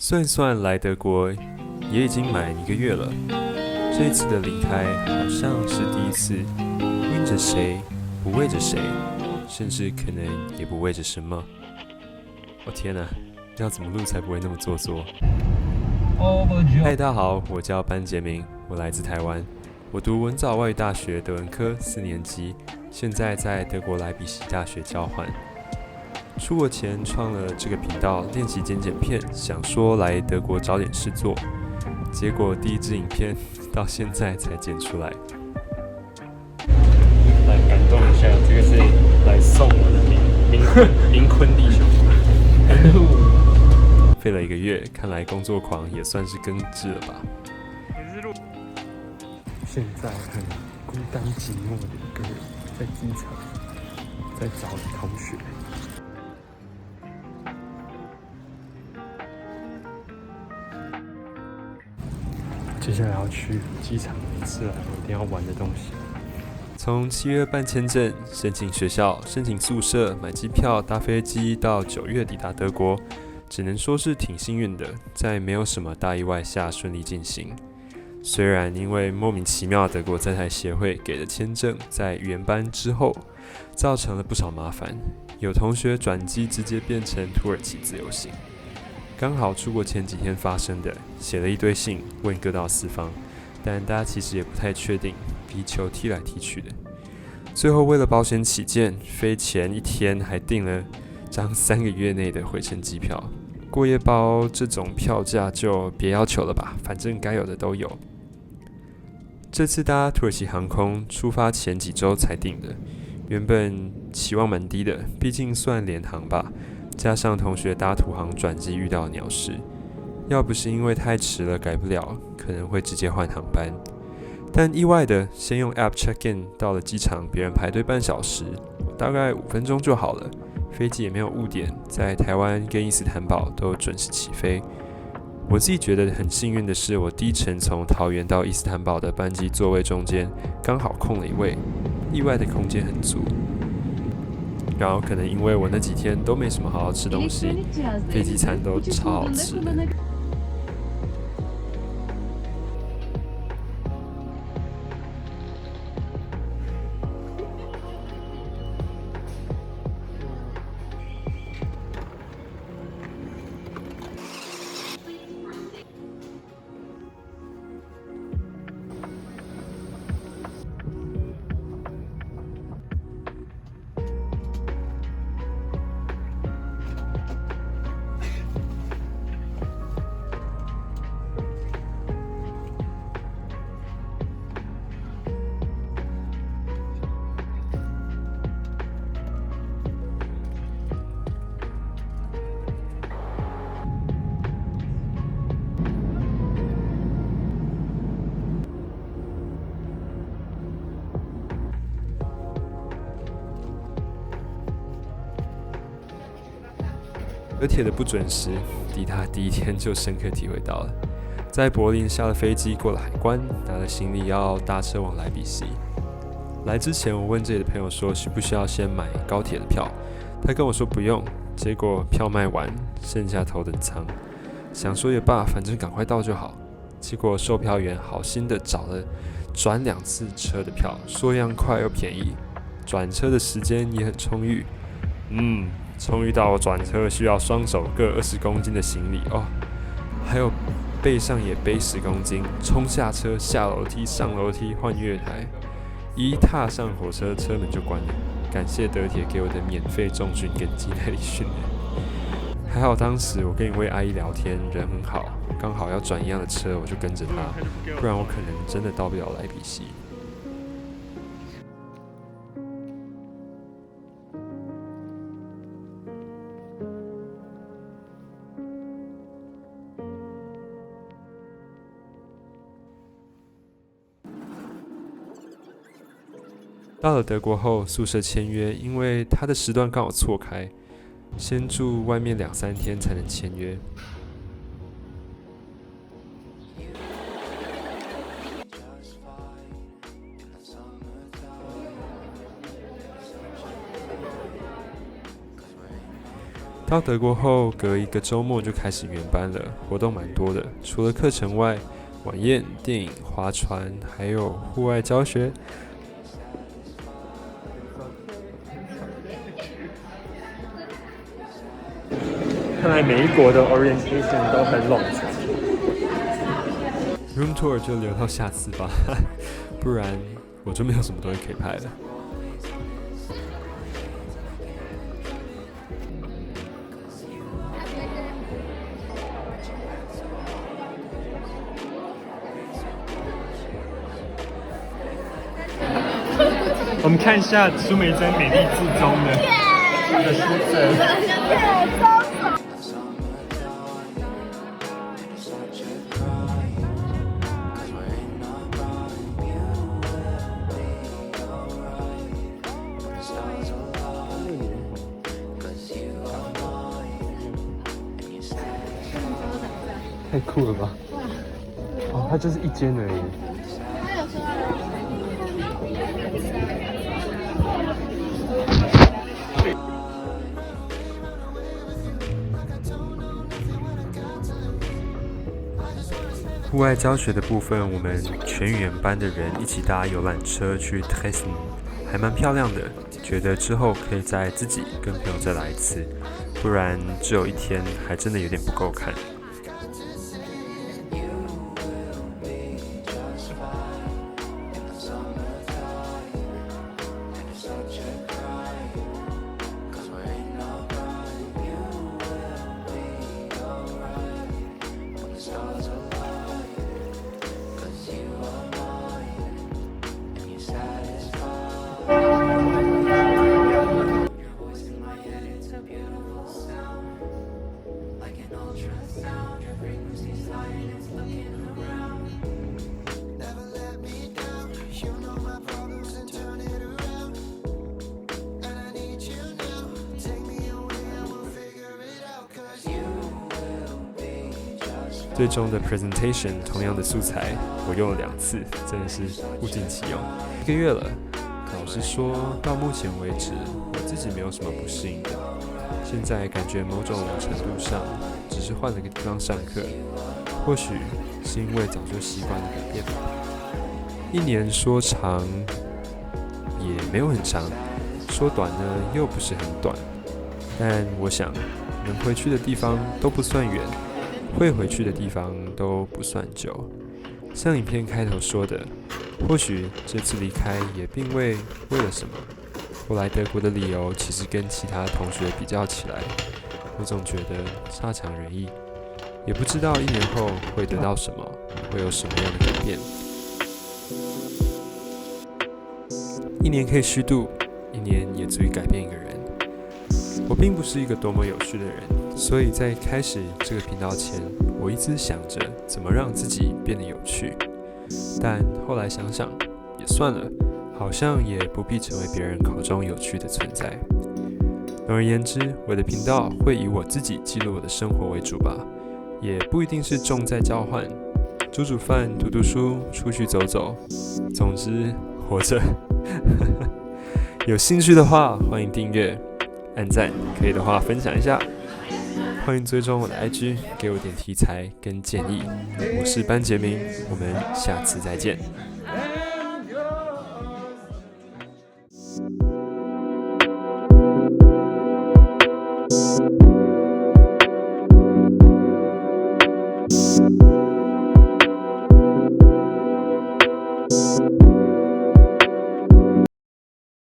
算一算来德国也已经满1个月了，这一次的离开好像是第一次，因着谁，不为着谁，甚至可能也不为着什么。哦天哪，要怎么录才不会那么做作？嗨，大家好，我叫班杰明，我来自台湾，我读文藻外语大学德文科4年级，现在在德国莱比锡大学交换。出国前创了这个频道练习剪片，想说来德国找点事做，结果第一支影片到现在才剪出来。来感动一下，这个是来送我的明坤弟兄。费了1个月，看来工作狂也算是根治了吧。现在很孤单寂寞的一个人，在机场，在找同学。接下来要去机场一次来我一定要玩的东西。从7月办签证、申请学校、申请宿舍、买机票、搭飞机，到9月抵达德国，只能说是挺幸运的，在没有什么大意外下顺利进行。虽然因为莫名其妙德国在台协会给的签证在语言班之后，造成了不少麻烦，有同学转机直接变成土耳其自由行。刚好出国前几天发生的，写了一堆信问各道四方，但大家其实也不太确定，皮球踢来踢去的。最后为了保险起见，飞前1天还订了张3个月内的回程机票。过夜包这种票价就别要求了吧，反正该有的都有。这次搭土耳其航空，出发前几周才订的，原本期望蛮低的，毕竟算联航吧。加上同学搭土航转机遇到鸟事，要不是因为太迟了改不了，可能会直接换航班。但意外的，先用 App check in， 到了机场，别人排队半小时，我大概5分钟就好了。飞机也没有误点，在台湾跟伊斯坦堡都准时起飞。我自己觉得很幸运的是，我第一程从桃园到伊斯坦堡的班机座位中间刚好空了1位，意外的空间很足。然后可能因为我那几天都没什么好好吃东西，飞机餐都超好吃的。德铁的不准时，抵达第1天就深刻体会到了。在柏林下了飞机，过了海关，拿了行李要搭车往莱比锡。来之前，我问这里的朋友说需不需要先买高铁的票，他跟我说不用。结果票卖完，剩下头等舱。想说也罢，反正赶快到就好。结果售票员好心的找了转2次车的票，说样快又便宜，转车的时间也很充裕。终于到我转车需要双手各20公斤的行李哦，还有背上也背10公斤，冲下车、下楼梯、上楼梯、换月台，一踏上火车，车门就关了。感谢德铁给我的免费重训跟肌耐力训练。还好当时我跟一位阿姨聊天，人很好，刚好要转一样的车，我就跟着她，不然我可能真的到不了莱比锡。到了德国后，宿舍签约，因为他的时段刚好错开，先住外面2-3天才能签约。到德国后，隔一个周末就开始原班了，活动蛮多的。除了课程外，晚宴、电影、划船，还有户外教学。看来每一国的 orientation 都很冗长。Room tour 就留到下次吧，不然我就没有什么东西可以拍了。我们看一下苏梅珍美丽至中的书册。太酷了吧！哦，它就是一间而已。户外教学的部分，我们全语言班的人一起搭游览车去 Dresden， 还蛮漂亮的。觉得之后可以再自己跟朋友再来一次，不然只有一天还真的有点不够看。最终的 presentation 同样的素材，我用了2次，真的是物尽其用。1个月了，老实说，到目前为止，我自己没有什么不适应的。现在感觉某种程度上，只是换了个地方上课，或许是因为早就习惯了改变吧。1年说长也没有很长，说短呢又不是很短。但我想，能回去的地方都不算远。会回去的地方都不算久，像影片开头说的，或许这次离开也并未为了什么。我来德国的理由其实跟其他同学比较起来，我总觉得差强人意，也不知道1年后会得到什么，会有什么样的改变。1年可以虚度，1年也足以改变一个人。我并不是一个多么有趣的人，所以在开始这个频道前，我一直想着怎么让自己变得有趣。但后来想想，也算了，好像也不必成为别人口中有趣的存在。总而言之，我的频道会以我自己记录我的生活为主吧，也不一定是重在交换，煮饭、读书、出去走走，总之活着。有兴趣的话，欢迎订阅。按赞，可以的话分享一下，欢迎追踪我的 IG， 给我点题材跟建议。我是班杰明，我们下次再见。